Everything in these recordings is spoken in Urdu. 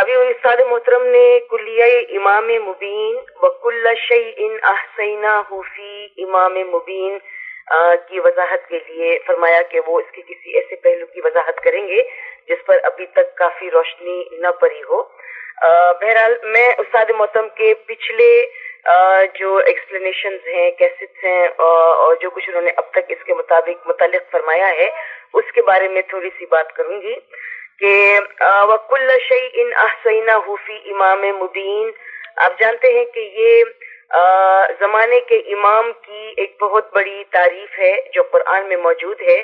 ابھی استاد محترم نے کلیہ امام مبین وکل شیء احصیناہ فی امام مبین کی وضاحت کے لیے فرمایا کہ وہ اس کے کسی ایسے پہلو کی وضاحت کریں گے جس پر ابھی تک کافی روشنی نہ پڑی ہو۔ بہرحال میں استاد محترم کے پچھلے جو ایکسپلینیشنز ہیں، کیسٹس ہیں، اور جو کچھ انہوں نے اب تک اس کے متعلق فرمایا ہے اس کے بارے میں تھوڑی سی بات کروں گی کہ وَكُلَّ شَيْءٍ أَحْصَيْنَاهُ فِي إِمَامٍ مُبِينٍ، آپ جانتے ہیں کہ یہ زمانے کے امام کی ایک بہت بڑی تعریف ہے جو قرآن میں موجود ہے،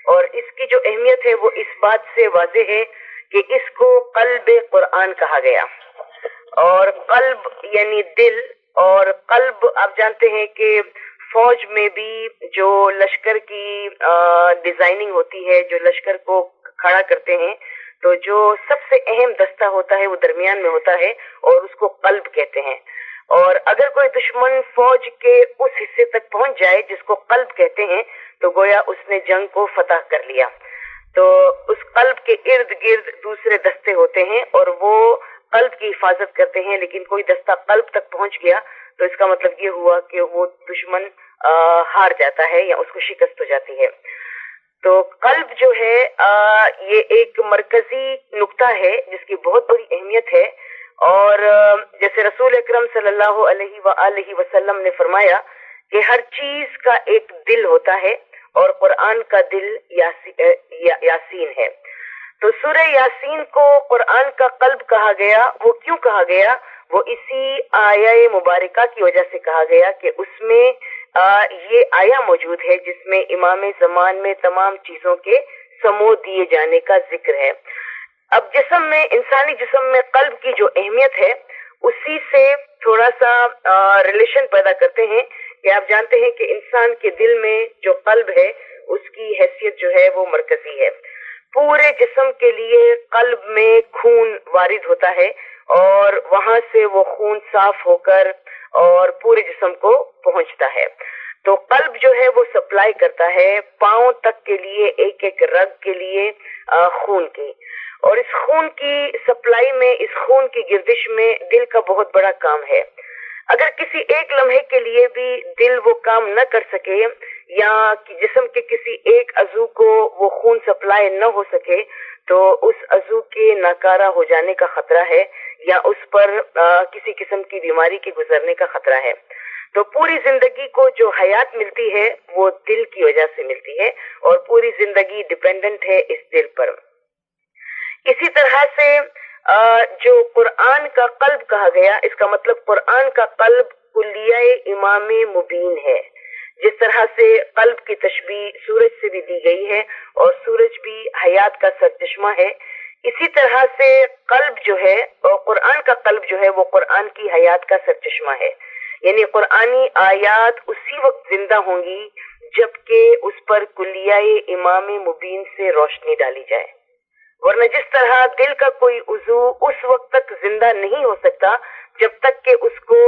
اور اس کی جو اہمیت ہے وہ اس بات سے واضح ہے کہ اس کو قلب قرآن کہا گیا، اور قلب یعنی دل، اور قلب آپ جانتے ہیں کہ فوج میں بھی جو لشکر کی ڈیزائننگ ہوتی ہے، جو لشکر کو کھڑا کرتے ہیں، تو جو سب سے اہم دستہ ہوتا ہے وہ درمیان میں ہوتا ہے اور اس کو قلب کہتے ہیں، اور اگر کوئی دشمن فوج کے اس حصے تک پہنچ جائے جس کو قلب کہتے ہیں تو گویا اس نے جنگ کو فتح کر لیا۔ تو اس قلب کے ارد گرد دوسرے دستے ہوتے ہیں اور وہ قلب کی حفاظت کرتے ہیں، لیکن کوئی دستہ قلب تک پہنچ گیا تو اس کا مطلب یہ ہوا کہ وہ دشمن ہار جاتا ہے یا اس کو شکست ہو جاتی ہے۔ تو قلب جو ہے یہ ایک مرکزی نقطہ ہے جس کی بہت بڑی اہمیت ہے، اور جیسے رسول اکرم صلی اللہ علیہ وآلہ وسلم نے فرمایا کہ ہر چیز کا ایک دل ہوتا ہے اور قرآن کا دل یاسین ہے۔ تو سورہ یاسین کو قرآن کا قلب کہا گیا، وہ کیوں کہا گیا؟ وہ اسی آیہ مبارکہ کی وجہ سے کہا گیا کہ اس میں یہ آیہ موجود ہے جس میں امام زمان میں تمام چیزوں کے سمو دیے جانے کا ذکر ہے۔ اب جسم میں، انسانی جسم میں قلب کی جو اہمیت ہے اسی سے تھوڑا سا ریلیشن پیدا کرتے ہیں کہ آپ جانتے ہیں کہ انسان کے دل میں جو قلب ہے اس کی حیثیت جو ہے وہ مرکزی ہے۔ پورے جسم کے لیے قلب میں خون وارد ہوتا ہے اور وہاں سے وہ خون صاف ہو کر اور پورے جسم کو پہنچتا ہے۔ تو قلب جو ہے وہ سپلائی کرتا ہے پاؤں تک کے لیے، ایک ایک رگ کے لیے خون کی، اور اس خون کی سپلائی میں، اس خون کی گردش میں دل کا بہت بڑا کام ہے۔ اگر کسی ایک لمحے کے لیے بھی دل وہ کام نہ کر سکے یا جسم کے کسی ایک عضو کو وہ خون سپلائی نہ ہو سکے تو اس عضو کے ناکارہ ہو جانے کا خطرہ ہے یا اس پر کسی قسم کی بیماری کے گزرنے کا خطرہ ہے۔ تو پوری زندگی کو جو حیات ملتی ہے وہ دل کی وجہ سے ملتی ہے، اور پوری زندگی ڈیپینڈنٹ ہے اس دل پر۔ اسی طرح سے جو قرآن کا قلب کہا گیا، اس کا مطلب قرآن کا قلب کلیہ امام مبین ہے۔ جس طرح سے قلب کی تشبیہ سورج سے بھی دی گئی ہے اور سورج بھی حیات کا سرچشمہ ہے، اسی طرح سے قلب جو ہے، اور قرآن کا قلب جو ہے وہ قرآن کی حیات کا سرچشمہ ہے، یعنی قرآنی آیات اسی وقت زندہ ہوں گی جبکہ اس پر کلیہ امام مبین سے روشنی ڈالی جائے، ورنہ جس طرح دل کا کوئی عضو اس وقت تک زندہ نہیں ہو سکتا جب تک کہ اس کو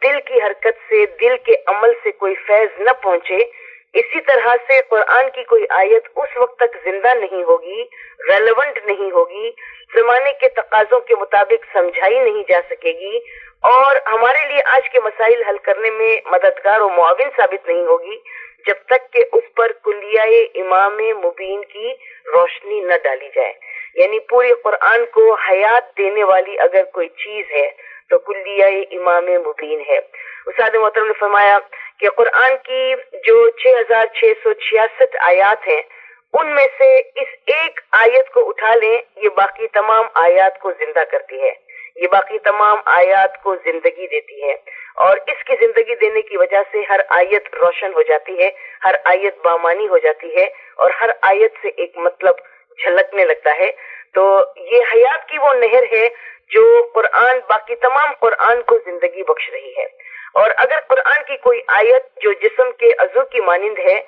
دل کی حرکت سے، دل کے عمل سے کوئی فیض نہ پہنچے، اسی طرح سے قرآن کی کوئی آیت اس وقت تک زندہ نہیں ہوگی، ریلیونٹ نہیں ہوگی، زمانے کے تقاضوں کے مطابق سمجھائی نہیں جا سکے گی، اور ہمارے لیے آج کے مسائل حل کرنے میں مددگار و معاون ثابت نہیں ہوگی جب تک کہ اس پر کلیہ امام مبین کی روشنی نہ ڈالی جائے۔ یعنی پوری قرآن کو حیات دینے والی اگر کوئی چیز ہے تو کلیہ امام مبین ہے۔ استاد محترم نے فرمایا کہ قرآن کی جو 6666 آیات ہیں ان میں سے اس ایک آیت کو اٹھا لیں، یہ باقی تمام آیات کو زندہ کرتی ہے، یہ باقی تمام آیات کو زندگی دیتی ہے، اور اس کی زندگی دینے کی وجہ سے ہر آیت روشن ہو جاتی ہے، ہر آیت بامانی ہو جاتی ہے، اور ہر آیت سے ایک مطلب جھلکنے لگتا ہے۔ تو یہ حیات کی وہ نہر ہے جو قرآن، باقی تمام قرآن کو زندگی بخش رہی ہے، اور اگر قرآن کی کوئی آیت جو جسم کے عضو کی مانند ہے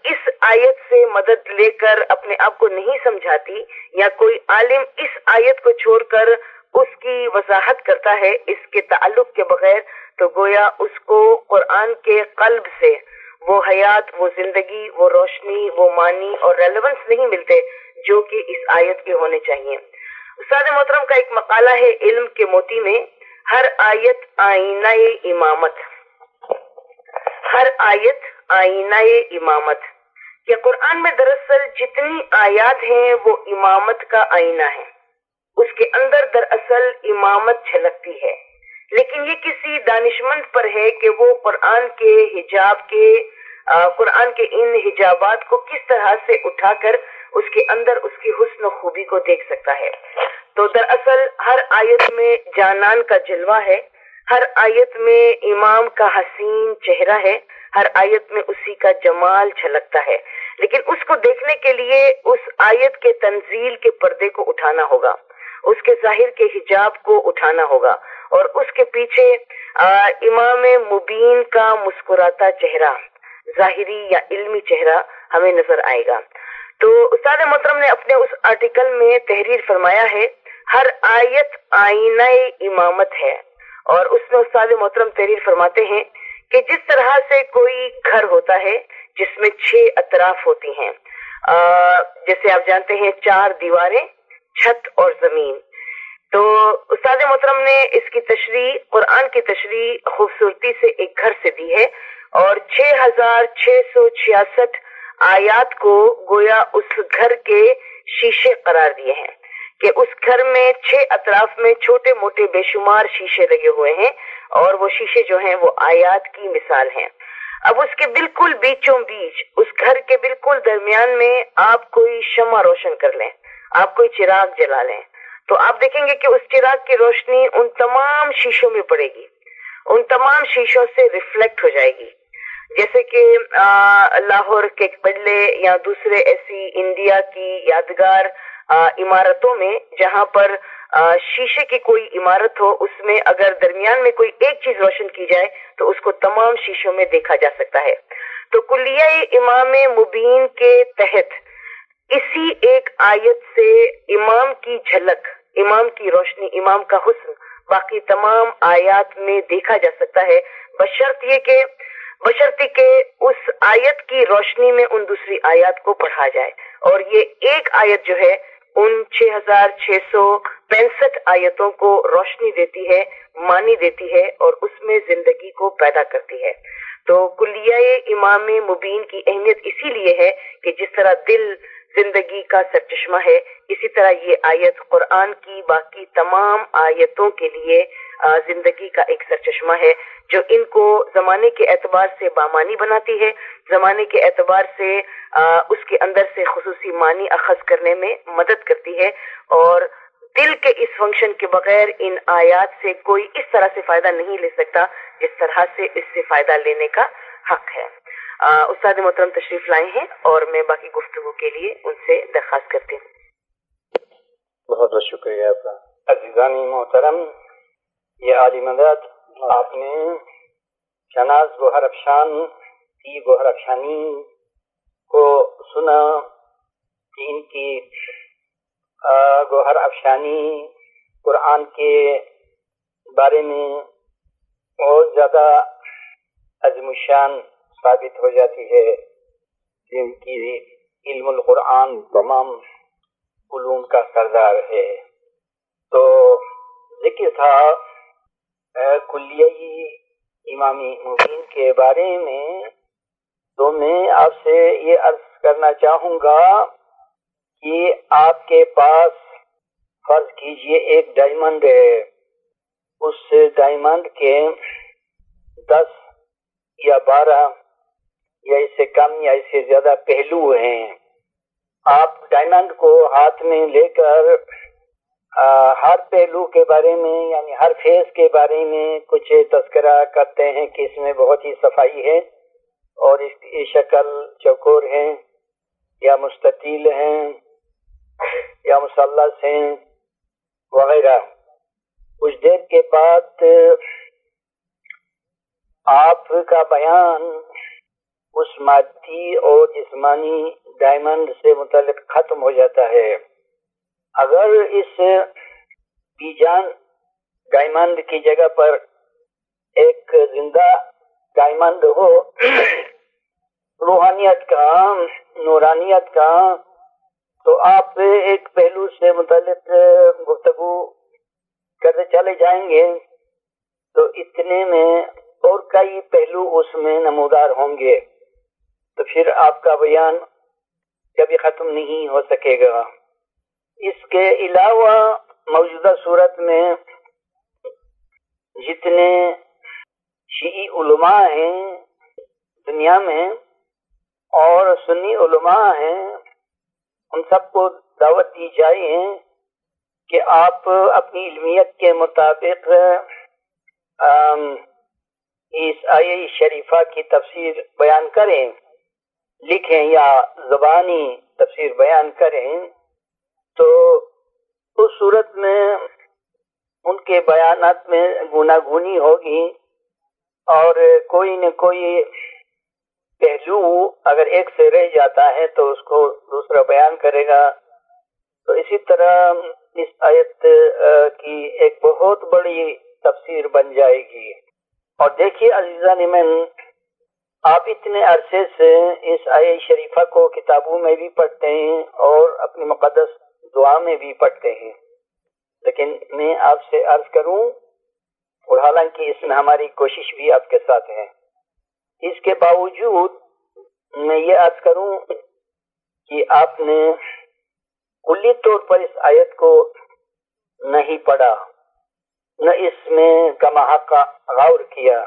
اس آیت سے مدد لے کر اپنے آپ کو نہیں سمجھاتی، یا کوئی عالم اس آیت کو چھوڑ کر اس کی وضاحت کرتا ہے اس کے تعلق کے بغیر، تو گویا اس کو قرآن کے قلب سے وہ حیات، وہ زندگی، وہ روشنی، وہ معنی اور ریلیونس نہیں ملتے جو کہ اس آیت کے ہونے چاہیے۔ استاد محترم کا ایک مقالہ ہے علم کے موتی میں، ہر آیت آئینہ امامت، ہر آیت آئینہ امامت، کہ قرآن میں دراصل جتنی آیات ہیں وہ امامت کا آئینہ ہے، اس کے اندر دراصل امامت جھلکتی ہے، لیکن یہ کسی دانشمند پر ہے کہ وہ قرآن کے حجاب کے قرآن کے ان حجابات کو کس طرح سے اٹھا کر اس کے اندر اس کی حسن و خوبی کو دیکھ سکتا ہے۔ تو دراصل ہر آیت میں جانان کا جلوہ ہے، ہر آیت میں امام کا حسین چہرہ ہے، ہر آیت میں اسی کا جمال جھلکتا ہے، لیکن اس کو دیکھنے کے لیے اس آیت کے تنزیل کے پردے کو اٹھانا ہوگا، اس کے ظاہر کے حجاب کو اٹھانا ہوگا، اور اس کے پیچھے امام مبین کا مسکراتا چہرہ، ظاہری یا علمی چہرہ ہمیں نظر آئے گا۔ تو استاد محترم نے اپنے اس آرٹیکل میں تحریر فرمایا ہے ہر آیت آئینہ امامت ہے، اور اس میں استاد محترم تحریر فرماتے ہیں کہ جس طرح سے کوئی گھر ہوتا ہے جس میں 6 اطراف ہوتی ہیں، جیسے آپ جانتے ہیں 4 دیواریں، چھت اور زمین، تو استاد محترم نے اس کی تشریح، قرآن کی تشریح خوبصورتی سے ایک گھر سے دی ہے، اور 6666 آیات کو گویا اس گھر کے شیشے قرار دیے ہیں، کہ اس گھر میں 6 اطراف میں چھوٹے موٹے بے شمار شیشے لگے ہوئے ہیں، اور وہ شیشے جو ہیں وہ آیات کی مثال ہیں۔ اب اس کے بالکل بیچوں بیچ، اس گھر کے بالکل درمیان میں آپ کوئی شمع روشن کر لیں، آپ کوئی چراغ جلا لیں، تو آپ دیکھیں گے کہ اس چراغ کی روشنی ان تمام شیشوں میں پڑے گی، ان تمام شیشوں سے ریفلیکٹ ہو جائے گی، جیسے کہ لاہور کے قلعے یا دوسرے ایسی انڈیا کی یادگار عمارتوں میں جہاں پر شیشے کی کوئی عمارت ہو، اس میں اگر درمیان میں کوئی ایک چیز روشن کی جائے تو اس کو تمام شیشوں میں دیکھا جا سکتا ہے۔ تو کلیہ امام مبین کے تحت اسی ایک آیت سے امام کی جھلک، امام کی روشنی، امام کا حسن باقی تمام آیات میں دیکھا جا سکتا ہے، بشرطی کہ اس آیت کی روشنی میں ان دوسری آیات کو پڑھا جائے، اور یہ ایک آیت جو ہے ان 6665 آیتوں کو روشنی دیتی ہے، معنی دیتی ہے، اور اس میں زندگی کو پیدا کرتی ہے۔ تو کلیہ امام مبین کی اہمیت اسی لیے ہے کہ جس طرح دل زندگی کا سرچشمہ ہے، اسی طرح یہ آیت قرآن کی باقی تمام آیتوں کے لیے زندگی کا ایک سرچشمہ ہے، جو ان کو زمانے کے اعتبار سے بامانی بناتی ہے، زمانے کے اعتبار سے اس کے اندر سے خصوصی معنی اخذ کرنے میں مدد کرتی ہے، اور دل کے اس فنکشن کے بغیر ان آیات سے کوئی اس طرح سے فائدہ نہیں لے سکتا جس طرح سے اس سے فائدہ لینے کا حق ہے۔ استاد محترم تشریف لائے ہیں اور میں باقی گفتگو کے لیے ان سے درخواست کرتی ہوں۔ بہت بہت شکریہ آپ کا۔ عزیزان محترم، یہ عالی مدد آپ نے شناز گوہر افشان کی گوہر افشانی کو سنا، ان کی گوہر افشانی قرآن کے بارے میں بہت زیادہ عظیم الشان ثابت ہو جاتی ہے، جن کی علم القرآن تمام علوم کا سردار ہے۔ تو ذکر تھا کلیہ امام مبین کے بارے میں، تو میں آپ سے یہ عرض کرنا چاہوں گا کہ آپ کے پاس فرض کیجئے ایک ڈائمنڈ ہے، اس ڈائمنڈ کے 10 یا 12 یا اس سے کم یا اس سے زیادہ پہلو ہیں۔ آپ ڈائمنڈ کو ہاتھ میں لے کر ہر پہلو کے بارے میں، یعنی ہر فیس کے بارے میں کچھ تذکرہ کرتے ہیں کہ اس میں بہت ہی صفائی ہے، اور اس کی شکل چوکور ہے یا مستطیل ہیں یا مثلث ہیں وغیرہ۔ کچھ دیر کے بعد آپ کا بیان اس مادی اور جسمانی ڈائمنڈ سے متعلق ختم ہو جاتا ہے۔ اگر اس بی جان ڈائمنڈ کی جگہ پر ایک زندہ ڈائمنڈ ہو، روحانیت کا، نورانیت کا، تو آپ ایک پہلو سے متعلق گفتگو کرتے چلے جائیں گے تو اتنے میں اور کئی پہلو اس میں نمودار ہوں گے، تو پھر آپ کا بیان کبھی ختم نہیں ہو سکے گا۔ اس کے علاوہ موجودہ صورت میں جتنے شیعی علماء ہیں دنیا میں اور سنی علماء ہیں، ان سب کو دعوت دی جائے کہ آپ اپنی علمیت کے مطابق اس آیہ شریفہ کی تفسیر بیان کریں، لکھیں یا زبانی تفسیر بیان کریں، تو اس صورت میں ان کے بیانات میں گوناگونی ہوگی اور کوئی نہ کوئی پہلو اگر ایک سے رہ جاتا ہے تو اس کو دوسرا بیان کرے گا۔ تو اسی طرح اس آیت کی ایک بہت بڑی تفسیر بن جائے گی۔ اور دیکھیے عزیزان من، آپ اتنے عرصے سے اس آیہ شریفہ کو کتابوں میں بھی پڑھتے ہیں اور اپنی مقدس دعا میں بھی پڑھتے ہیں، لیکن میں آپ سے عرض کروں، اور حالانکہ اس میں ہماری کوشش بھی آپ کے ساتھ ہے، اس کے باوجود میں یہ عرض کروں کہ آپ نے کلی طور پر اس آیت کو نہیں پڑھا، نہ اس میں کما حق غور کیا،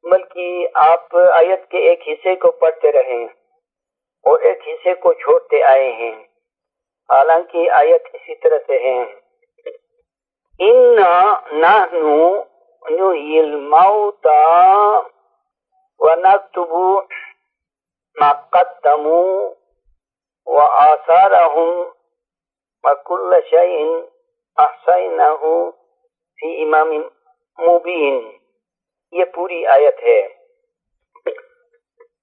بلکہ آپ آیت کے ایک حصے کو پڑھتے رہے اور ایک حصے کو چھوڑتے آئے ہیں، حالانکہ آیت اسی طرح سے ہے، اِنَّا نَحْنُ نُحْيِي الْمَوْتَى وَنَكْتُبُ مَا قَدَّمُوا وَآثَارَهُمْ وَكُلَّ شَيْءٍ أَحْصَيْنَاهُ فِي إِمَامٍ مُبِينٍ۔ یہ پوری آیت ہے،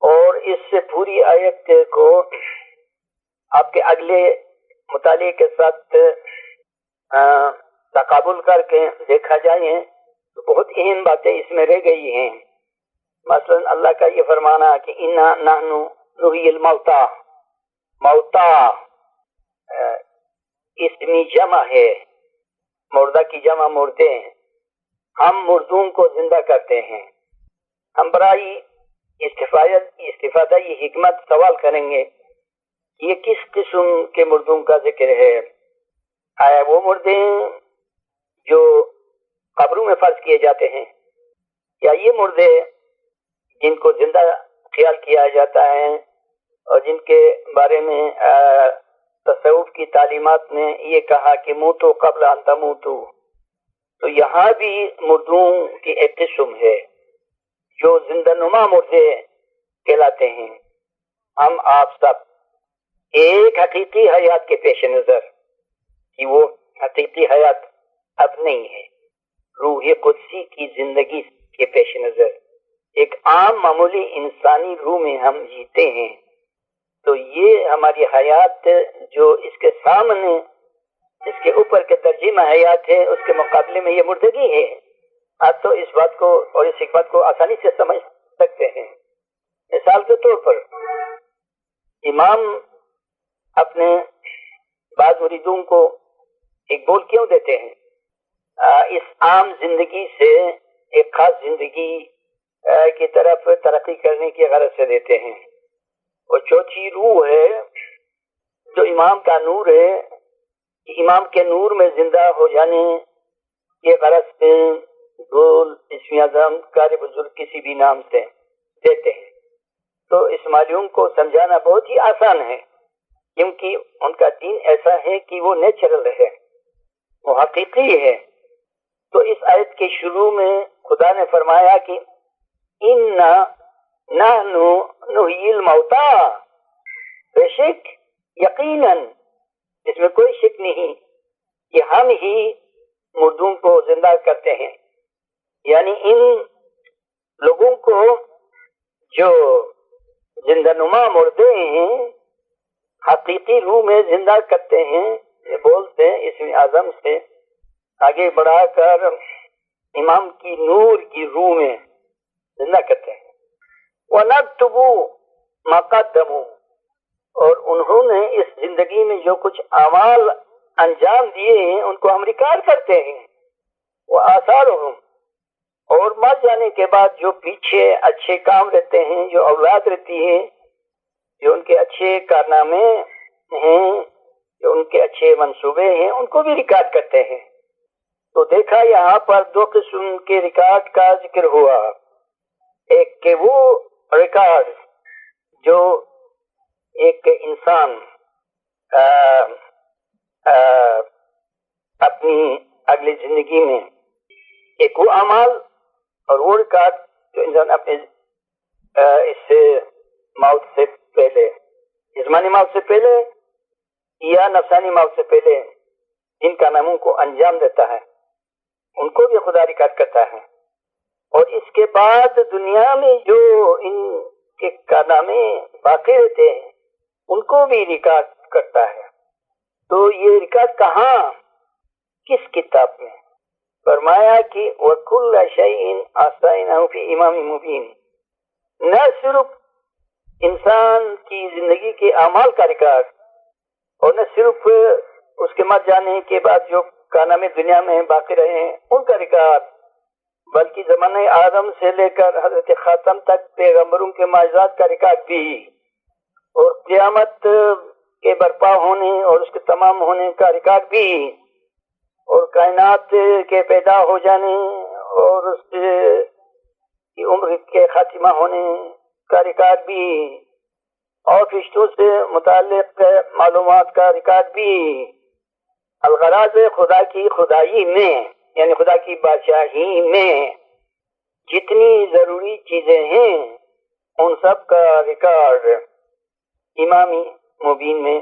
اور اس سے پوری آیت کو آپ کے اگلے مطالعے کے ساتھ تقابل کر کے دیکھا جائے تو بہت اہم باتیں اس میں رہ گئی ہیں۔ مثلا اللہ کا یہ فرمانا کہ اِنَّا نَحْنُ نُحْيِي الْمَوْتَى، موتا اسمی جمع ہے، مردہ کی جمع مردے ہیں، ہم مردوں کو زندہ کرتے ہیں۔ ہم برائی استفادہ یہ حکمت سوال کریں گے، یہ کس قسم کے مردوں کا ذکر ہے؟ آیا وہ مردے جو قبروں میں فرض کیے جاتے ہیں، یا یہ مردے جن کو زندہ خیال کیا جاتا ہے اور جن کے بارے میں تصوف کی تعلیمات نے یہ کہا کہ موتو قبل ان تموتو؟ تو یہاں بھی مردوں کی ایک قسم ہے جو زندہ نما مردے کہلاتے ہیں۔ ہم آپ سب ایک حقیقی حیات کے پیش نظر، کہ وہ حقیقی حیات اب نہیں ہے، روح قدسی کی زندگی کے پیش نظر ایک عام معمولی انسانی روح میں ہم جیتے ہیں، تو یہ ہماری حیات جو اس کے سامنے اس کے اوپر کے ترجمہ حیات ہے، اس کے مقابلے میں یہ مردگی ہے۔ آپ تو اس بات کو اور اس حکمت کو آسانی سے سمجھ سکتے ہیں۔ مثال کے طور پر امام اپنے بعض مریدوں کو ایک بول کیوں دیتے ہیں؟ اس عام زندگی سے ایک خاص زندگی کی طرف ترقی کرنے کی غرض سے دیتے ہیں۔ اور چوتھی روح ہے جو امام کا نور ہے، امام کے نور میں زندہ ہو جانے کی غرض سے گول اسم اعظم قاری بزرگ کسی بھی نام سے دیتے ہیں۔ تو اسماعیلیوں کو سمجھانا بہت ہی آسان ہے، کیونکہ ان کا دین ایسا ہے کہ وہ نیچرل ہے، وہ حقیقی ہے۔ تو اس آیت کے شروع میں خدا نے فرمایا کہ اِنَّا نَحْنُ نُحْيِي الْمَوْتَى، بے شک یقیناً اس میں کوئی شک نہیں کہ ہم ہی مردوں کو زندہ کرتے ہیں، یعنی ان لوگوں کو جو زندہ نما مردے ہیں حقیقی روح میں زندہ کرتے ہیں، یہ بولتے ہیں اسم اعظم سے آگے بڑھا کر امام کی نور کی روح میں زندہ کرتے ہیں۔ وَنَكْتُبُ مَا قَدَّمُوا، اور انہوں نے اس زندگی میں جو کچھ اعمال انجام دیے ہیں ان کو ہم ریکارڈ کرتے ہیں، وہ آثارہم، اور مر جانے کے بعد جو پیچھے اچھے کام رہتے ہیں، جو اولاد رہتی ہے، جو ان کے اچھے کارنامے ہیں، جو ان کے اچھے منصوبے ہیں، ان کو بھی ریکارڈ کرتے ہیں۔ تو دیکھا یہاں پر دو قسم کے ریکارڈ کا ذکر ہوا، ایک کہ وہ ریکارڈ جو ایک انسان اپنی اگلی زندگی میں ایک وہ اعمال، اور وہ ریکارڈ جو انسان اپنے اس موت سے پہلے، جسمانی موت سے پہلے یا نفسانی موت سے پہلے جن کارناموں کو انجام دیتا ہے ان کو بھی خدا ریکارڈ کرتا ہے، اور اس کے بعد دنیا میں جو ان کے کارنامے باقی رہتے ہیں ان کو بھی ریکارڈ کرتا ہے۔ تو یہ ریکارڈ کہاں، کس کتاب میں؟ فرمایا کہ وَكُلَّ شَيْءٍ أَحْصَيْنَاهُ فِي إِمَامٍ مُبِينٍ، نہ صرف انسان کی زندگی کے اعمال کا ریکارڈ، اور نہ صرف اس کے مر جانے کے بعد جو کارنامے دنیا میں باقی رہے ہیں ان کا ریکارڈ، بلکہ زمانہ آدم سے لے کر حضرت خاتم تک پیغمبروں کے معجزات کا ریکارڈ بھی، اور قیامت کے برپا ہونے اور اس کے تمام ہونے کا ریکارڈ بھی، اور کائنات کے پیدا ہو جانے اور اس کی عمر کے خاتمہ ہونے کا ریکارڈ بھی، اور فرشتوں سے متعلق معلومات کا ریکارڈ بھی۔ الغرض خدا کی خدائی میں، یعنی خدا کی بادشاہی میں جتنی ضروری چیزیں ہیں ان سب کا ریکارڈ امامی مبین میں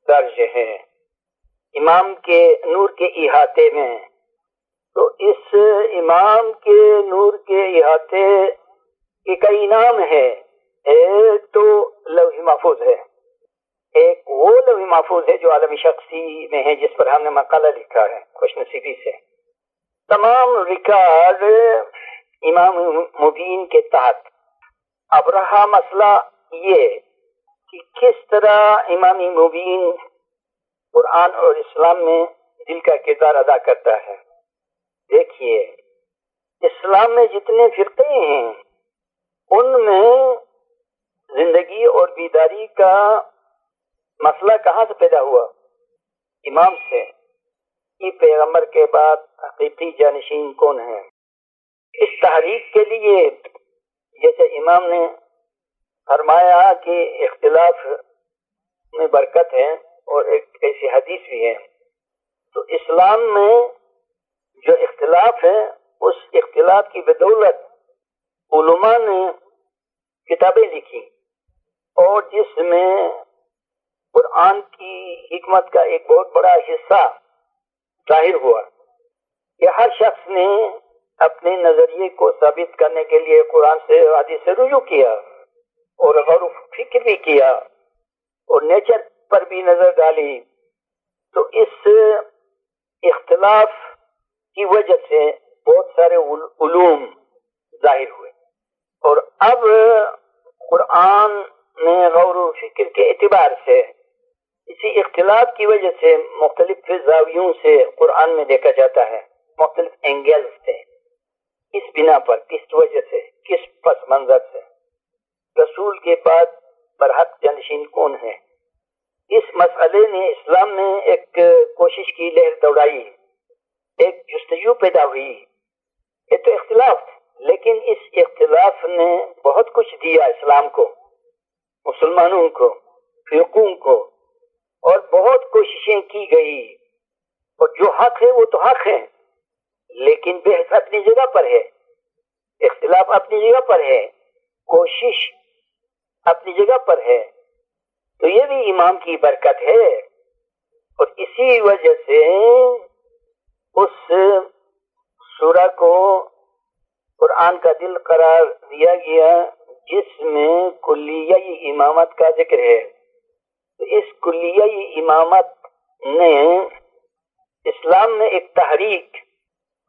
درج ہے، امام کے نور کے احاطے میں۔ تو اس امام کے نور کے احاطے کے کئی نام ہے، ایک تو لوح محفوظ ہے، ایک وہ لوح محفوظ ہے جو عالم شخصی میں ہے جس پر ہم نے مقالہ لکھا ہے خوش نصیبی سے۔ تمام ریکارڈ امام مبین کے تحت۔ اب رہا مسئلہ یہ کہ کس طرح امام مبین قرآن اور اسلام میں دل کا کردار ادا کرتا ہے۔ دیکھیے، اسلام میں جتنے فرقے ہیں ان میں زندگی اور بیداری کا مسئلہ کہاں سے پیدا ہوا؟ امام سے، کہ پیغمبر کے بعد حقیقی جانشین کون ہے۔ اس تحریک کے لیے جیسے امام نے فرمایا کہ اختلاف میں برکت ہے، اور ایک ایسی حدیث بھی ہے، تو اسلام میں جو اختلاف ہے اس اختلاف کی بدولت علماء نے کتابیں لکھی، اور جس میں قرآن کی حکمت کا ایک بہت بڑا حصہ ظاہر ہوا کہ ہر شخص نے اپنے نظریے کو ثابت کرنے کے لیے قرآن سے حدیث سے رجوع کیا، اور غور و فکر بھی کیا، اور نیچر پر بھی نظر ڈالی۔ تو اس اختلاف کی وجہ سے بہت سارے علوم ظاہر ہوئے، اور اب قرآن میں غور و فکر کے اعتبار سے اسی اختلاف کی وجہ سے مختلف زاویوں سے قرآن میں دیکھا جاتا ہے، مختلف اینگل سے، کس بنا پر، کس وجہ سے، کس پس منظر سے رسول کے بعد برحق جانشین کون ہے۔ اس مسئلے نے اسلام میں ایک کوشش کی، لہر دوڑائی، ایک جستجو پیدا ہوئی۔ یہ تو اختلاف، لیکن اس اختلاف نے بہت کچھ دیا اسلام کو، مسلمانوں کو، فرقوں کو، اور بہت کوششیں کی گئی، اور جو حق ہے وہ تو حق ہے، لیکن بحث اپنی جگہ پر ہے، اختلاف اپنی جگہ پر ہے، کوشش اپنی جگہ پر ہے۔ تو یہ بھی امام کی برکت ہے، اور اسی وجہ سے اس سورہ کو قرآن کا دل قرار دیا گیا جس میں کلیہ امامت کا ذکر ہے۔ تو اس کلیہ امامت نے اسلام میں ایک تحریک،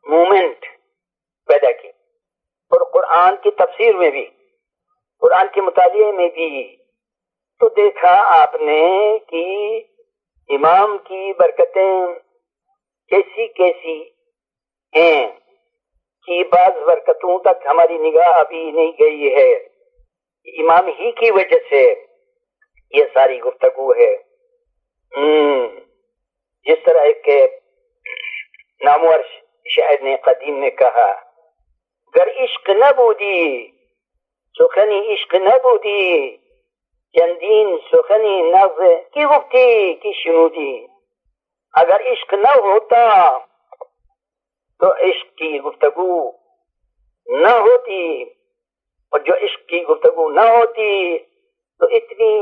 مومنٹ پیدا کی، اور قرآن کی تفسیر میں بھی، قرآن کے مطالعے میں بھی، تو دیکھا آپ نے کہ امام کی برکتیں کیسی کیسی ہیں کہ بعض برکتوں تک ہماری نگاہ ابھی نہیں گئی ہے. امام ہی کی وجہ سے یہ ساری گفتگو ہے. جس طرح ایک نامور شاعر نے قدیم میں کہا، گر عشق نبودی سخنی عشق نبودی چندین سخنی نغز کی گفتی کی شنودی. اگر عشق نہ ہوتا تو عشق کی گفتگو نہ ہوتی، اور جو عشق کی گفتگو نہ ہوتی تو اتنی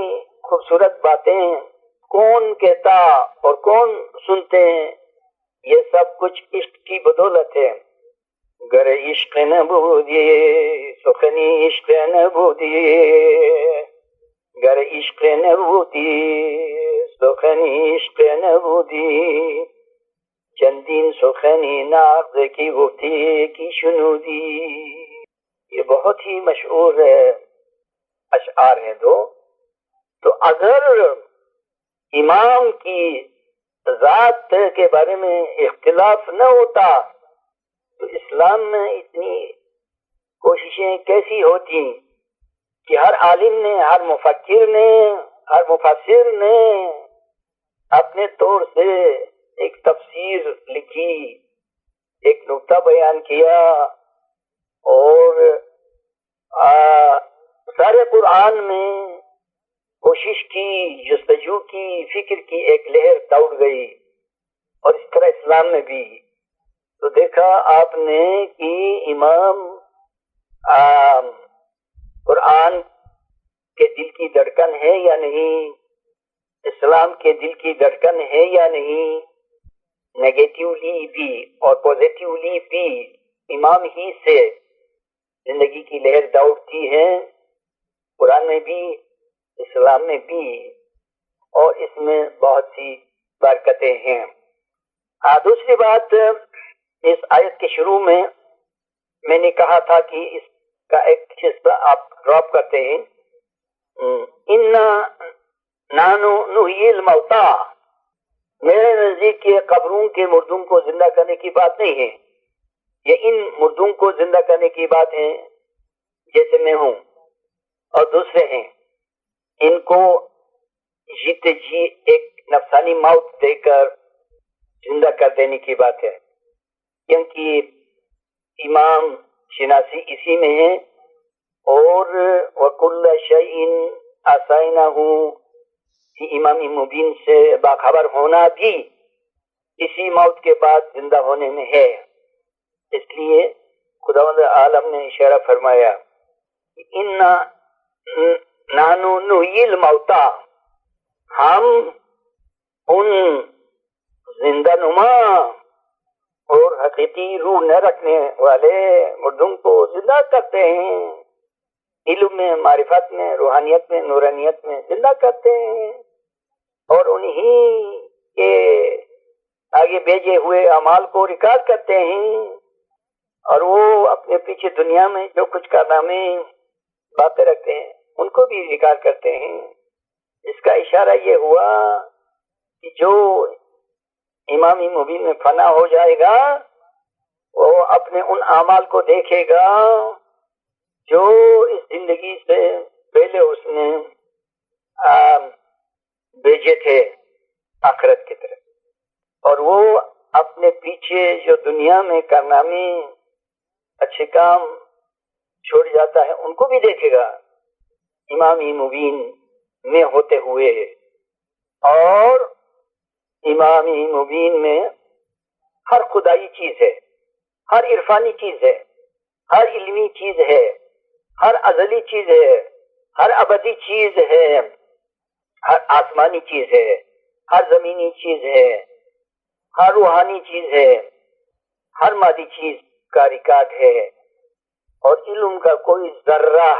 خوبصورت باتیں کون کہتا اور کون سنتے ہیں. یہ سب کچھ عشق کی بدولت ہے. گر عشق نبودی سخنی عشق نبودی گر عشق نبودی سخنی عشق نبودی چندین سخنی نغز کی گفتی کی شنودی. یہ بہت ہی مشہور اشعار ہیں دو. تو اگر امام کی ذات کے بارے میں اختلاف نہ ہوتا تو اسلام میں اتنی کوششیں کیسی ہوتی کہ ہر عالم نے، ہر مفکر نے، ہر مفسر نے اپنے طور سے ایک تفسیر لکھی، ایک نقطہ بیان کیا، اور سارے قرآن میں کوشش کی، جستجو کی، فکر کی ایک لہر دوڑ گئی. اور اس طرح اسلام میں بھی تو دیکھا آپ نے کہ امام قرآن کے دل کی دھڑکن ہے یا نہیں، اسلام کے دل کی دھڑکن ہے یا نہیں. نیگیٹیولی بھی اور پوزیٹیولی بھی امام ہی سے زندگی کی لہر دوڑتی ہے، قرآن میں بھی، اسلام میں بھی، اور اس میں بہت سی برکتیں ہیں. دوسری بات، اس آیت کے شروع میں نے کہا تھا کہ اس کا ایک حصہ آپ ڈراپ کرتے ہیں. اِنَّا نَحْنُ نُحْيِي الْمَوْتَىٰ، میرے نزدیک یہ قبروں کے مردوں کو زندہ کرنے کی بات نہیں ہے. یہ ان مردوں کو زندہ کرنے کی بات ہے جیسے میں ہوں اور دوسرے ہیں. ان کو جیتے جی ایک نفسانی موت دے کر زندہ کر دینے کی بات ہے، کیونکہ امام شناسی اسی میں ہے. اور وَكُلَّ شَيْءٍ أَحْصَيْنَاهُ کہ امام مبین سے باخبر ہونا بھی اسی موت کے بعد زندہ ہونے میں ہے. اس لیے خداوند عالم نے اشارہ فرمایا اِنَّا نَحْنُ نُحْيِي الْمَوْتَىٰ، ہم ان زندہ نما اور حقیقی روح نہ رکھنے والے مردوں کو زندہ کرتے ہیں. علم میں، معرفت میں، روحانیت میں، نورانیت میں زندہ کرتے ہیں، اور انہی کے آگے بھیجے ہوئے اعمال کو ریکارڈ کرتے ہیں، اور وہ اپنے پیچھے دنیا میں جو کچھ کارنامے باتیں رکھتے ہیں ان کو بھی ریکارڈ کرتے ہیں. اس کا اشارہ یہ ہوا کہ جو امام مبین میں فنا ہو جائے گا وہ اپنے ان اعمال کو دیکھے گا جو اس زندگی سے پہلے اس نے بھیجے تھے آخرت کی طرف، اور وہ اپنے پیچھے جو دنیا میں کارنامے اچھے کام چھوڑ جاتا ہے ان کو بھی دیکھے گا امام مبین میں ہوتے ہوئے. اور امام مبین میں ہر خدائی چیز ہے، ہر عرفانی چیز ہے، ہر علمی چیز ہے، ہر ازلی چیز ہے، ہر ابدی چیز ہے، ہر آسمانی چیز ہے، ہر زمینی چیز ہے، ہر روحانی چیز ہے، ہر مادی چیز کا ریکارڈ ہے. اور علم کا کوئی ذرہ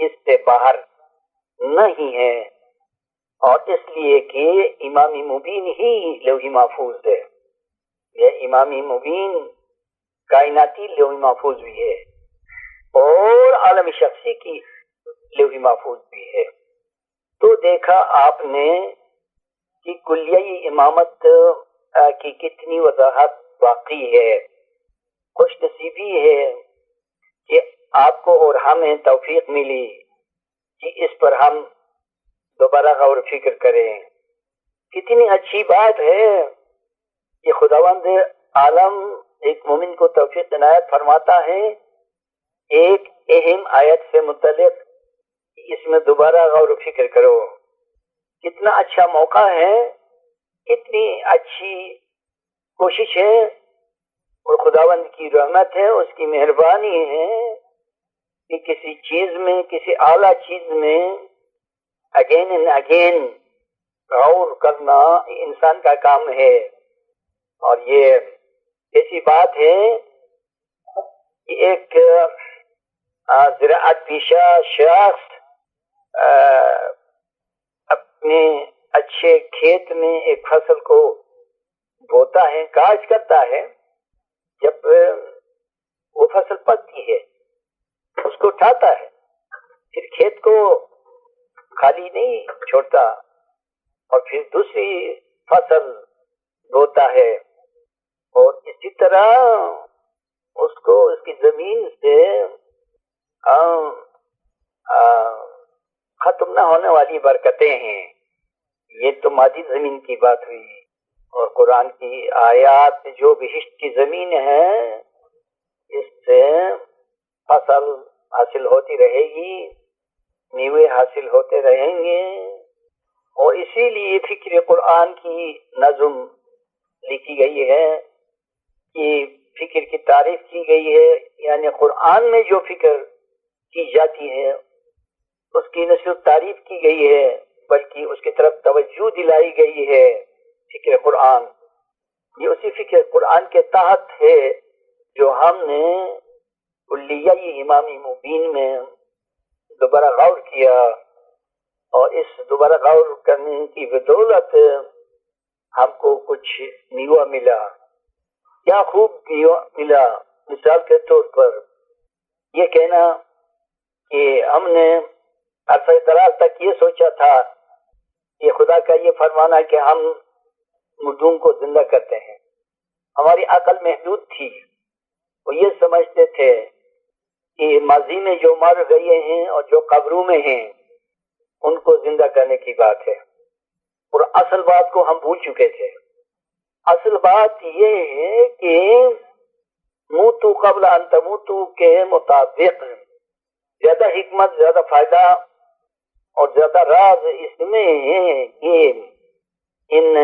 اس سے باہر نہیں ہے. اور اس لیے کہ امام مبین ہی لوح محفوظ ہے. یہ امام مبین کائناتی لوح محفوظ بھی ہے اور عالم شخصی کی لوح محفوظ بھی ہے. تو دیکھا آپ نے کہ کلیہ امامت کی کتنی وضاحت باقی ہے. خوش نصیبی ہے کہ آپ کو اور ہمیں توفیق ملی کہ اس پر ہم دوبارہ غور و فکر کریں. کتنی اچھی بات ہے کہ خداوند عالم ایک مومن کو توفیق عنایت فرماتا ہے ایک اہم آیت سے متعلق، اس میں دوبارہ غور و فکر کرو. کتنا اچھا موقع ہے، کتنی اچھی کوشش ہے، اور خداوند کی رحمت ہے، اس کی مہربانی ہے کہ کسی چیز میں، کسی اعلیٰ چیز میں اگین اینڈ اگین غور کرنا انسان کا کام ہے. اور یہ ایسی بات ہے کہ ایک زراعت پیشہ شخص اپنے اچھے کھیت میں ایک فصل کو بوتا ہے، کاشت کرتا ہے. جب وہ فصل پکتی ہے اس کو اٹھاتا ہے، پھر کھیت کو خالی نہیں چھوڑتا اور پھر دوسری فصل بوتا ہے. اور اسی طرح اس کو اس کی زمین سے ختم نہ ہونے والی برکتیں ہیں. یہ تو مادی زمین کی بات ہوئی، اور قرآن کی آیات جو بہشت کی زمین ہے اس سے فصل حاصل ہوتی رہے گی، میوے حاصل ہوتے رہیں گے. اور اسی لیے فکر قرآن کی نظم لکھی گئی ہے کہ فکر کی تعریف کی گئی ہے، یعنی قرآن میں جو فکر کی جاتی ہے اس کی نہ صرف تعریف کی گئی ہے بلکہ اس کی طرف توجہ دلائی گئی ہے. فکر قرآن یہ اسی فکر قرآن کے تحت ہے جو ہم نے کلیہ امام مبین میں دوبارہ غور کیا، اور اس دوبارہ غور کرنے کی بدولت ہم کو کچھ میوہ ملا. کیا خوب میوہ ملا. مثال کے طور پر یہ کہنا کہ ہم نے عرصہ دراز تک یہ سوچا تھا کہ خدا کا یہ فرمانا کہ ہم مردوں کو زندہ کرتے ہیں. ہماری عقل محدود تھی، وہ یہ سمجھتے تھے کہ ماضی میں جو مر گئے ہیں اور جو قبروں میں ہیں ان کو زندہ کرنے کی بات ہے، اور اصل بات کو ہم بھول چکے تھے. اصل بات یہ ہے کہ موتو قبل ان تموتو کے مطابق زیادہ حکمت، زیادہ فائدہ اور زیادہ راز اس میں ہے کہ ان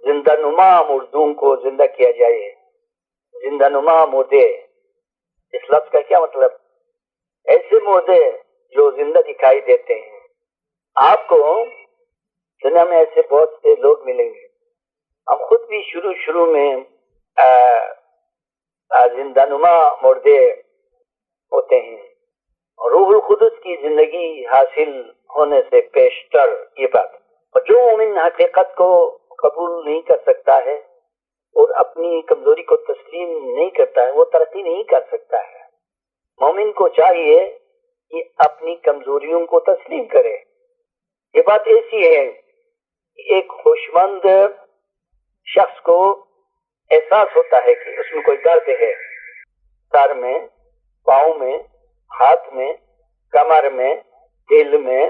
زندہ نما مردوں کو زندہ کیا جائے. زندہ نما مردے، اس لفظ کا کیا مطلب؟ ایسے مردے جو زندہ دکھائی دیتے ہیں. آپ کو دنیا میں ایسے بہت سے لوگ ملیں گے، ہم خود بھی شروع میں زندہ نما مردے ہوتے ہیں. روح القدس کی زندگی حاصل ہونے سے پیشتر یہ بات. اور جو مومن حقیقت کو قبول نہیں کر سکتا ہے اور اپنی کمزوری کو تسلیم نہیں کرتا ہے وہ ترقی نہیں کر سکتا ہے. مومن کو چاہیے کہ اپنی کمزوریوں کو تسلیم کرے. یہ بات ایسی ہے کہ ایک خوشمند شخص کو احساس ہوتا ہے کہ اس میں کوئی درد ہے، سر میں، پاؤں میں، ہاتھ میں، کمر میں، دل میں.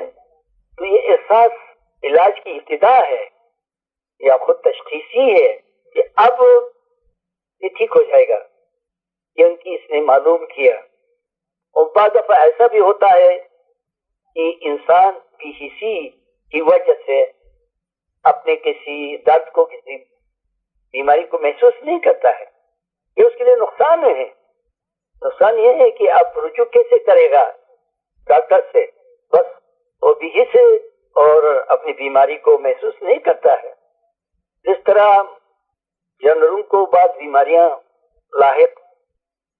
تو یہ احساس علاج کی ابتدا ہے یا خود تشخیصی ہے کہ اب یہ ٹھیک ہو جائے گا کیونکہ اس نے معلوم کیا. اور بعض دفعہ ایسا بھی ہوتا ہے کہ انسان کی حسی کی وجہ سے اپنے کسی درد کو، کسی بیماری کو محسوس نہیں کرتا ہے. یہ اس کے لیے نقصان ہے. نقصان یہ ہے کہ آپ رجوع کیسے کرے گا ڈاکٹر سے؟ بس وہ بھی سے اور اپنی بیماری کو محسوس نہیں کرتا ہے. جس طرح جانوروں کو بعض بیماریاں لاحق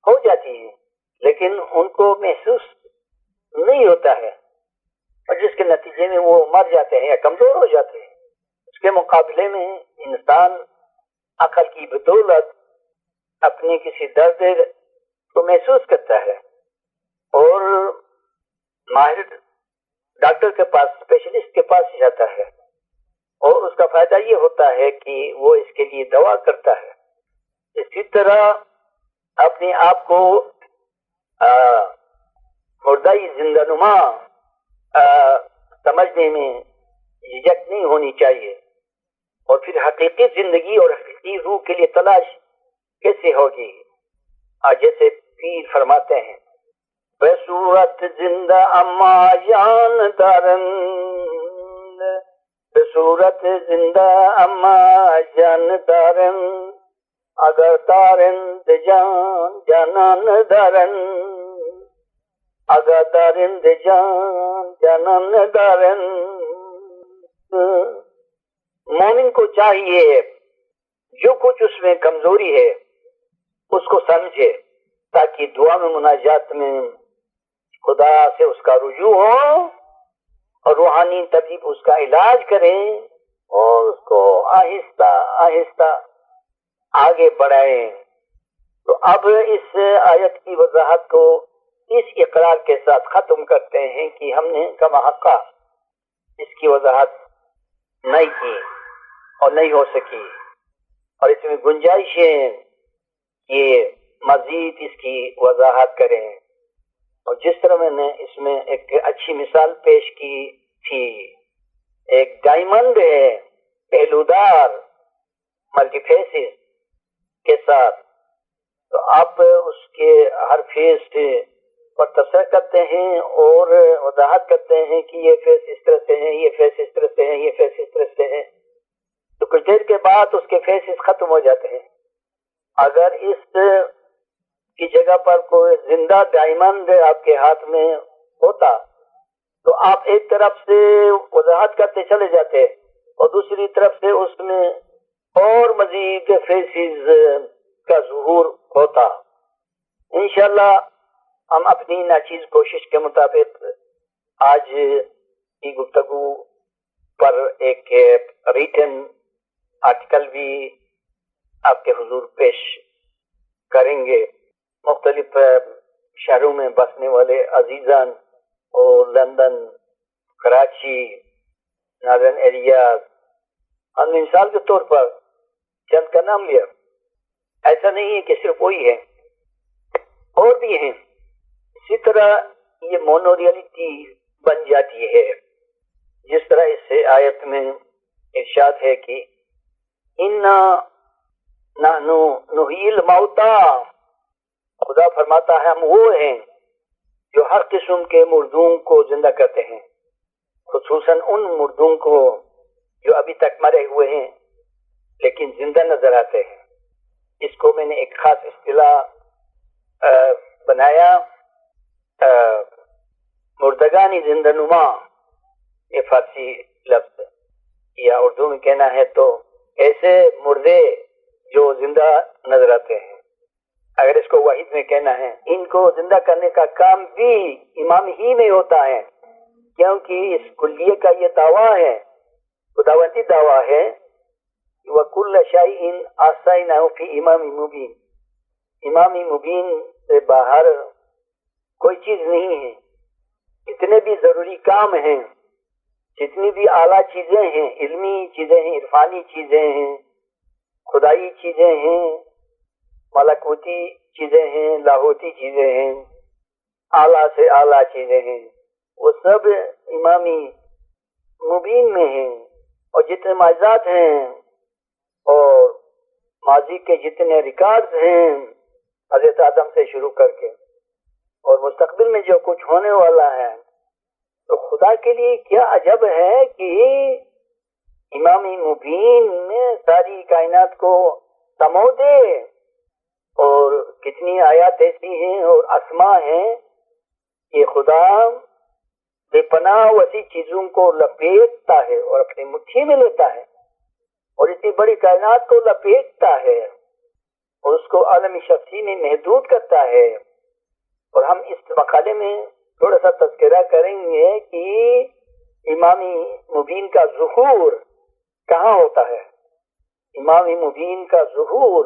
ہو جاتی ہیں لیکن ان کو محسوس نہیں ہوتا ہے، اور جس کے نتیجے میں وہ مر جاتے ہیں یا کمزور ہو جاتے ہیں. اس کے مقابلے میں انسان عقل کی بدولت اپنے کسی درد کو محسوس کرتا ہے، اور ماہر ڈاکٹر کے پاس، اسپیشلسٹ کے پاس جاتا ہے، اور اس کا فائدہ یہ ہوتا ہے کہ وہ اس کے لیے دوا کرتا ہے. اسی طرح اپنے آپ کو مردائی زندہ نما سمجھنے میں جھجک نہیں ہونی چاہیے. اور پھر حقیقی زندگی اور حقیقی روح کے لیے تلاش کیسے ہوگی؟ جیسے پیر فرماتے ہیں، بصورت زندہ اما جان دارند، بصورت زندہ اما جان دارند، اگر دارند جان جانان دارند، اگر دارند جان جانان دارند. مومن کو چاہیے جو کچھ اس میں کمزوری ہے اس کو سمجھے، تاکہ دعا میں مناجات میں خدا سے اس کا رجوع ہو اور روحانی طبیب اس کا علاج کریں اور اس کو آہستہ آہستہ آگے بڑھائیں. تو اب اس آیت کی وضاحت کو اس اقرار کے ساتھ ختم کرتے ہیں کہ ہم نے کما حقہ اس کی وضاحت نہیں کی اور نہیں ہو سکی، اور اس میں گنجائش ہے کہ مزید اس کی وضاحت کریں. اور جس طرح میں نے اس میں ایک اچھی مثال پیش کی تھی، ایک ڈائمنڈ ہے پہلودار ملٹی فیسز کے ساتھ، تو آپ اس کے ہر فیس پر تبصرہ کرتے ہیں اور وضاحت کرتے ہیں کہ یہ فیس اس طرح سے ہے، یہ فیس اس طرح سے ہے، یہ فیس اس طرح سے ہے. تو کچھ دیر کے بعد اس کے فیسز ختم ہو جاتے ہیں. اگر اس کی جگہ پر کوئی زندہ ڈائمنڈ آپ کے ہاتھ میں ہوتا تو آپ ایک طرف سے وضاحت کرتے چلے جاتے اور دوسری طرف سے اس میں اور مزید فیسز کا ظہور ہوتا. انشاءاللہ ہم اپنی ناچیز کوشش کے مطابق آج کی گفتگو پر ایک ریٹن آرٹیکل بھی آپ کے حضور پیش کریں گے. مختلف شہروں میں بسنے والے عزیزان اور لندن، کراچی، ناردرن ایریاز، ہم نے مثال کے طور پر چند کا نام لیا. ایسا نہیں ہے کہ صرف وہی ہے، اور بھی ہیں. اسی طرح یہ مونو ریئلٹی بن جاتی ہے، جس طرح اس آیت میں ارشاد ہے کہ اِنَّا نَحْنُ نُحْيِي الْمَوْتَىٰ، خدا فرماتا ہے ہم وہ ہیں جو ہر قسم کے مردوں کو زندہ کرتے ہیں، خصوصاً ان مردوں کو جو ابھی تک مرے ہوئے ہیں لیکن زندہ نظر آتے ہیں. اس کو میں نے ایک خاص اصطلاح بنایا، مردگانی زندہ نما. یہ فارسی لفظ یا اردو میں کہنا ہے تو ایسے مردے جو زندہ نظر آتے ہیں. اگر اس کو واحد میں کہنا ہے، ان کو زندہ کرنے کا کام بھی امام ہی میں ہوتا ہے، کیونکہ اس کلیے کا یہ دعویٰ ہے، خداوندی دعویٰ ہے، وَكُلَّ شَيْءٍ أَحْصَيْنَاهُ فِي إِمَامٍ مُبِينٍ. امام مبین سے باہر کوئی چیز نہیں ہے. جتنے بھی ضروری کام ہیں، جتنی بھی اعلیٰ چیزیں ہیں، علمی چیزیں ہیں، عرفانی چیزیں ہیں، خدائی چیزیں ہیں، ملکوتی چیزیں ہیں، لاہوتی چیزیں ہیں، اعلیٰ سے اعلیٰ چیزیں ہیں، وہ سب امامی مبین میں ہیں. اور جتنے معجزات ہیں اور ماضی کے جتنے ریکارڈز ہیں حضرت آدم سے شروع کر کے اور مستقبل میں جو کچھ ہونے والا ہے، تو خدا کے لیے کیا عجب ہے کہ امام مبین میں ساری کائنات کو سمو دے. اور کتنی آیات ایسی ہیں اور اسماء ہیں کہ خدا بے پناہ وسیع چیزوں کو لپیٹتا ہے اور اپنی مٹھی میں لیتا ہے، اور اتنی بڑی کائنات کو لپیٹتا ہے اور اس کو عالمی شخصی میں محدود کرتا ہے. اور ہم اس مقالے میں تھوڑا سا تذکرہ کریں گے کہ امامی مبین کا ظہور کہاں ہوتا ہے. امامی مبین کا ظہور،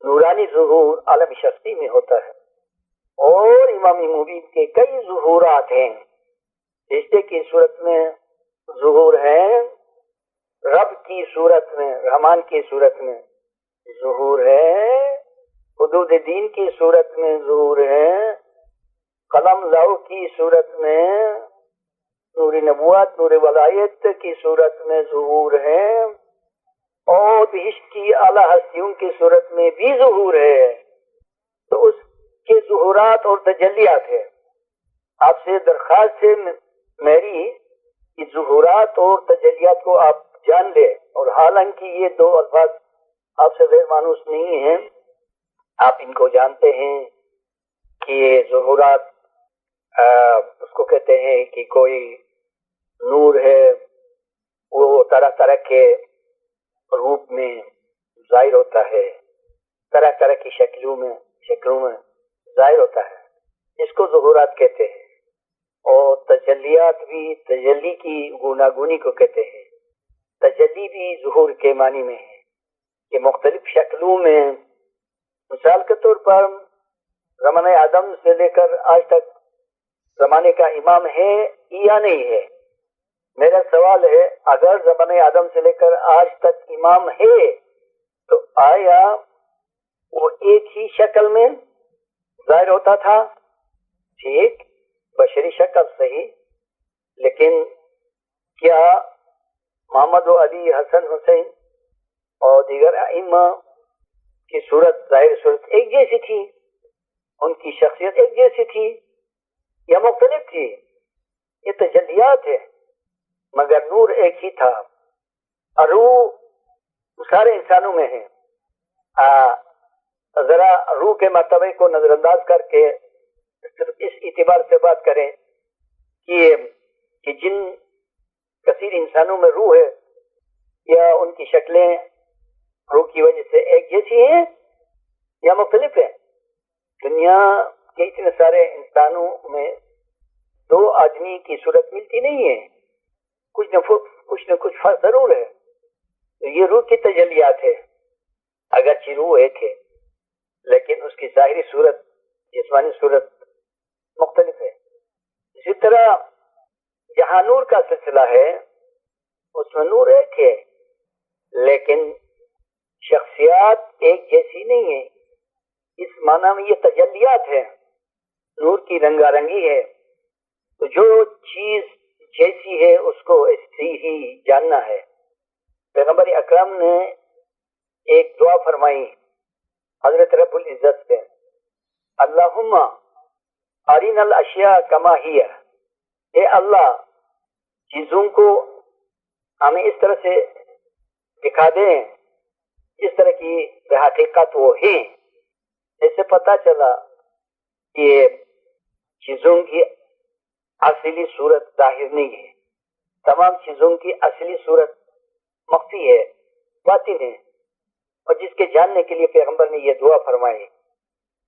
نورانی ظہور عالم شخصی میں ہوتا ہے، اور امامی مبین کے کئی ظہورات ہیں فرشتے کی صورت میں ظہور ہے، رب کی صورت میں، رحمان کی صورت میں ظہور ہے، حدود دین کی صورت میں ظہور ہے، قلم لوح کی صورت میں، نور نبوت نور ولایت کی صورت میں ظہور ہے، اور بہشت کی اعلیٰ ہستیوں کی صورت میں بھی ظہور ہے۔ تو اس کے ظہورات اور تجلیات ہے۔ آپ سے درخواست ہے میری کہ ظہورات اور تجلیات کو آپ جان لیں، اور حالانکہ یہ دو الفاظ آپ سے غیر مانوس نہیں ہیں، آپ ان کو جانتے ہیں کہ ظہورات اس کو کہتے ہیں کہ کوئی نور ہے، وہ طرح طرح کے روپ میں ظاہر ہوتا ہے، طرح طرح کی شکلوں میں ظاہر ہوتا ہے، اس کو ظہورات کہتے ہیں۔ اور تجلیات بھی تجلی کی گوناگونی کو کہتے ہیں۔ تجلی بھی ظہور کے معنی میں ہے کہ مختلف شکلوں میں، مثال کے طور پر زمانہ آدم سے لے کر آج تک زمانے کا امام ہے یا نہیں ہے؟ میرا سوال ہے، اگر زمانہ آدم سے لے کر آج تک امام ہے تو آیا وہ ایک ہی شکل میں ظاہر ہوتا تھا؟ ٹھیک، بشری شکل صحیح، لیکن کیا محمد و علی حسن حسین اور دیگر ائمہ کی صورت، ظاہر صورت ایک جیسی تھی؟ ان کی شخصیت ایک جیسی تھی یا مختلف تھی؟ یہ تجلیات ہے، مگر نور ایک ہی تھا۔ روح سارے انسانوں میں ہے۔ ذرا روح کے مرتبے کو نظر انداز کر کے صرف اس اعتبار سے بات کریں کہ جن کثیر انسانوں میں روح ہے، یا ان کی شکلیں روح کی وجہ سے ایک جیسی ہیں یا مختلف ہیں؟ دنیا کے اتنے سارے انسانوں میں دو آدمی کی صورت ملتی نہیں ہے، کچھ نہ کچھ فرق ضرور ہے۔ تو یہ روح کی تجلیات ہے، اگرچہ روح ایک ہے لیکن اس کی ظاہری صورت، جسمانی صورت مختلف ہے۔ اسی طرح جہاں نور کا سلسلہ ہے اس میں نور ایک ہے لیکن شخصیات ایک جیسی نہیں ہے۔ اس معنی میں یہ تجلیات ہے، نور کی رنگا رنگی ہے۔ تو جو چیز جیسی ہے اس کو ایسی ہی جاننا ہے۔ پیغمبر اکرم نے ایک دعا فرمائی حضرت رب العزت سے، اللہم ارنا الاشیاء کما ہی، اے اللہ چیزوں کو ہمیں اس طرح سے دکھا دیں جس طرح کی بحقیقت وہ ہیں۔ اس سے پتہ چلا کہ چیزوں کی اصلی صورت ظاہر نہیں ہے، تمام چیزوں کی اصلی صورت مخفی ہے، باطن ہے، اور جس کے جاننے کے لیے پیغمبر نے یہ دعا فرمائی،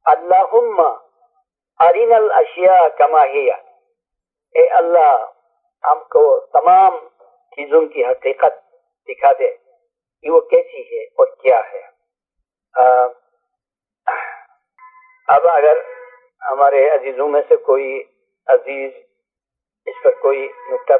اللہم ارنا الاشیاء کما ہی، اے اللہ ہم کو تمام چیزوں کی حقیقت دکھا دے کہ وہ کیسی ہے اور کیا ہے۔ اب اگر ہمارے عزیزوں میں سے کوئی عزیز اس پر کوئی نکتہ